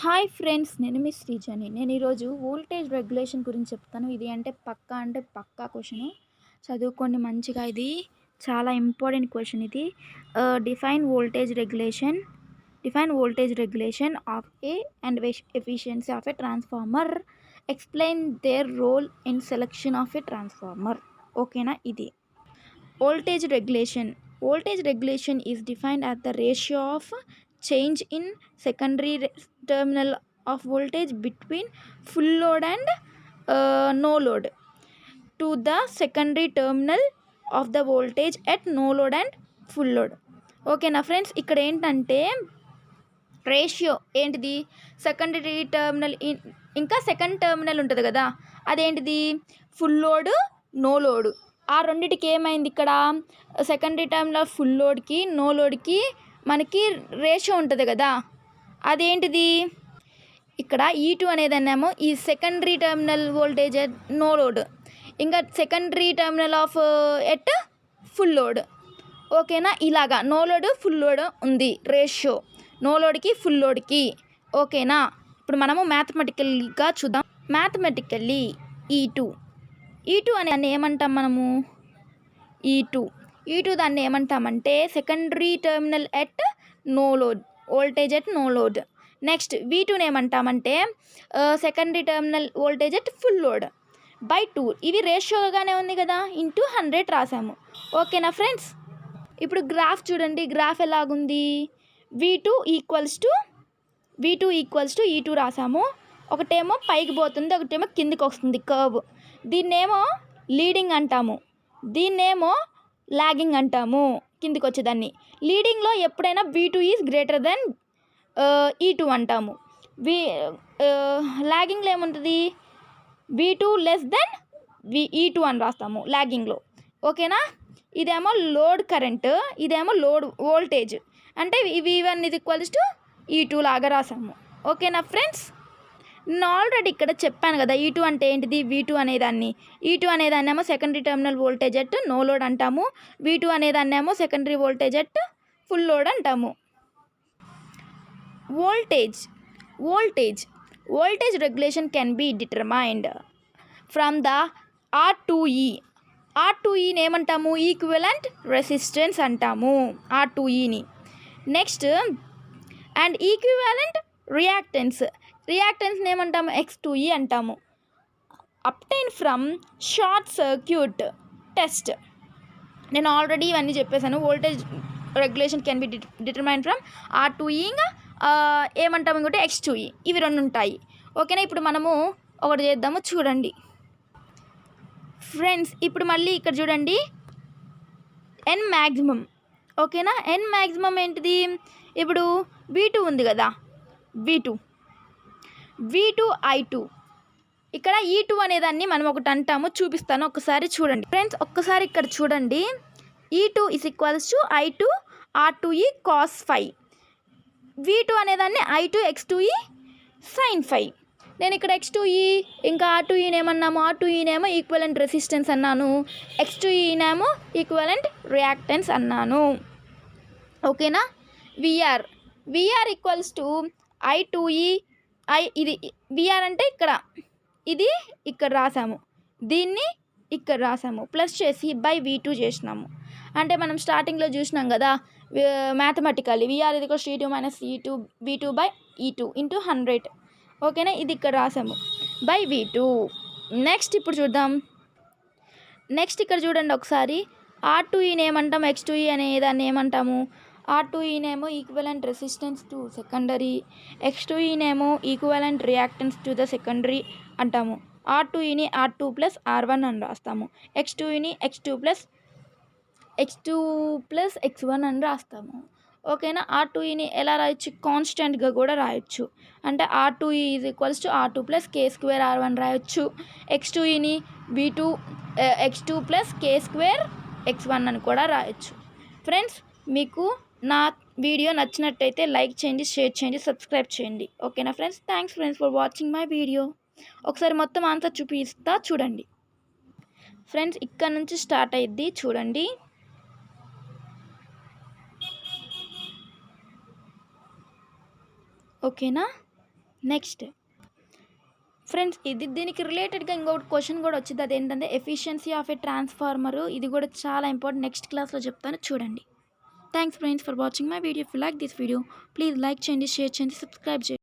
Hi friends, నేను మీ శ్రీజని. నేను ఈరోజు వోల్టేజ్ రెగ్యులేషన్ గురించి చెప్తాను. ఇది అంటే పక్కా క్వశ్చన్. చదువుకోండి మంచిగా. ఇది చాలా ఇంపార్టెంట్ క్వశ్చన్ ఇది. Define voltage regulation. Define voltage regulation of a and efficiency of a transformer. Explain their role in selection of a transformer. ఓకేనా? ఇది voltage regulation is defined as the ratio of change in secondary terminal of voltage between full load and no load to the secondary terminal of the voltage at no load and full load. Okay నా friends, ఇక్కడ ఏంటంటే ratio ఏంటిది? Secondary terminal ఇంకా second terminal ఉంటుంది కదా, అదేంటిది? Full load, no load. ఆ రెండిటికి ఏమైంది ఇక్కడ? సెకండరీ టర్మినల్ ఫుల్ లోడ్కి, నో లోడ్కి మనకి రేషియో ఉంటుంది కదా, అదేంటిది? ఇక్కడ E2 అనేదన్నేమో ఈ secondary terminal voltage at no load, ఇంకా secondary terminal off at full load. ఓకేనా? ఇలాగా నో లోడ్ ఫుల్ లోడ్ ఉంది రేషియో, నో లోడ్కి ఫుల్ లోడ్కి. ఓకేనా? ఇప్పుడు మనము మ్యాథమెటికల్గా చూద్దాం. మ్యాథమెటికల్లీ E2 అనే దాన్ని ఏమంటాం మనము? E2 దాన్ని ఏమంటామంటే secondary terminal at no load, voltage at no load. Next V2ని ఏమంటామంటే secondary terminal voltage at full load by 2. ఇవి రేషియోగానే ఉంది కదా, ఇంటూ 100 రాసాము. ఓకేనా ఫ్రెండ్స్? ఇప్పుడు గ్రాఫ్ చూడండి. గ్రాఫ్ ఎలాగుంది? V2 equals to E2 రాసాము. ఒకటేమో పైకి పోతుంది, ఒకటేమో కిందికి వస్తుంది కర్వ్. దీన్నేమో లీడింగ్ అంటాము, దీన్నేమో లాగింగ్ అంటాము. కిందికి వచ్చేదాన్ని లీడింగ్లో ఎప్పుడైనా V2 is greater than E2 అంటాము. లాగింగ్లో ఏముంటుంది? V2 లెస్ దెన్ E2 అని రాస్తాము లాగింగ్లో. ఓకేనా? ఇదేమో లోడ్ కరెంట్, ఇదేమో లోడ్ వోల్టేజ్. అంటే V1 is equals to E2 లాగా రాసాము. ఓకేనా ఫ్రెండ్స్? నేను ఆల్రెడీ ఇక్కడ చెప్పాను కదా E2 అంటే ఏంటిది. V2 అనేదాన్ని, E2 అనేదాన్నేమో secondary terminal voltage at no load అంటాము. V2 అనేదాన్నేమో secondary voltage at full load అంటాము. Voltage regulation can be determined from the R2Eని ఏమంటాము? ఈక్వివలెంట్ రెసిస్టెన్స్ అంటాము R2Eని. నెక్స్ట్ అండ్ ఈక్వివలెంట్ రియాక్టెన్స్ని ఏమంటాము? X2E అంటాము. Obtain from short circuit test. నేను ఆల్రెడీ ఇవన్నీ చెప్పేశాను. Voltage regulation can be determine from R2E, ఇంకా ఏమంటాము ఇంకోటి X2E. ఇవి రెండు ఉంటాయి. ఓకేనా? ఇప్పుడు మనము ఒకటి చేద్దాము, చూడండి ఫ్రెండ్స్. ఇప్పుడు మళ్ళీ ఇక్కడ చూడండి, ఎన్ మ్యాక్సిమం. ఓకేనా? ఎన్ మ్యాక్సిమం ఏంటిది? ఇప్పుడు V2 ఉంది కదా, V2 I2. ఇక్కడ E2 అనేదాన్ని మనం ఒకటి అంటాము, చూపిస్తాను ఒకసారి చూడండి ఫ్రెండ్స్. ఒక్కసారి ఇక్కడ చూడండి. E2 is equals to I2 R2E cos phi. V2 అనేదాన్ని I2 X2E sin phi. నేను ఇక్కడ X2E ఇంకా R2Eని ఏమన్నాము? R2Eనేమో ఈక్వలెంట్ రెసిస్టెన్స్ అన్నాను, X2Eనేమో ఈక్వలెంట్ రియాక్టెన్స్ అన్నాను. ఓకేనా? VR equals to I2E. ఇది VR అంటే ఇక్కడ, ఇది ఇక్కడ రాసాము, దీన్ని ఇక్కడ రాసాము, ప్లస్ చేసి బై V2 చేసినాము. అంటే మనం స్టార్టింగ్లో చూసినాం కదా mathematically VR equals E2 minus V2 by E2 into 100. ఓకేనా? ఇది ఇక్కడ రాసాము బై V2. నెక్స్ట్ ఇప్పుడు చూద్దాం. నెక్స్ట్ ఇక్కడ చూడండి ఒకసారి. R2Eని ఏమంటాం? X2E అనే దాన్ని ఏమంటాము? R2Eనేమో ఈక్వలెంట్ రెసిస్టెన్స్ టు సెకండరీ, X2Eనేమో equivalent reactance to the secondary అంటాము. R2Eని R2 ప్లస్ R1 అని రాస్తాము, X2Eని X2 ప్లస్ X1 అని రాస్తాము. ఓకేనా? R2Eని ఎలా రాయొచ్చు? కాన్స్టెంట్గా కూడా రాయొచ్చు. అంటే R2E is equals to R2 plus K² R1 రాయొచ్చు. X2Eని X2 ప్లస్ K² X1 అని కూడా రాయొచ్చు. ఫ్రెండ్స్, మీకు నా వీడియో నచ్చినట్టయితే లైక్ చేయండి, షేర్ చేయండి, సబ్స్క్రైబ్ చేయండి. ఓకేనా friends? Thanks friends for watching my video. ఒకసారి మొత్తం ఆన్సర్ చూపిస్తా చూడండి ఫ్రెండ్స్. ఇక్కడ నుంచి స్టార్ట్ అయ్యిద్ది చూడండి. ఓకేనా? నెక్స్ట్ ఫ్రెండ్స్ దీనికి రిలేటెడ్గా ఇంకొకటి క్వశ్చన్ కూడా వచ్చింది, అదేంటంటే ఎఫిషియన్సీ ఆఫ్ ఏ ట్రాన్స్ఫార్మరు. ఇది కూడా చాలా ఇంపార్టెంట్, నెక్స్ట్ క్లాస్లో చెప్తాను చూడండి. Thanks friends for watching my video. If you like this video please like చేయండి, షేర్ చేయండి, సబ్స్క్రైబ్ చేయండి.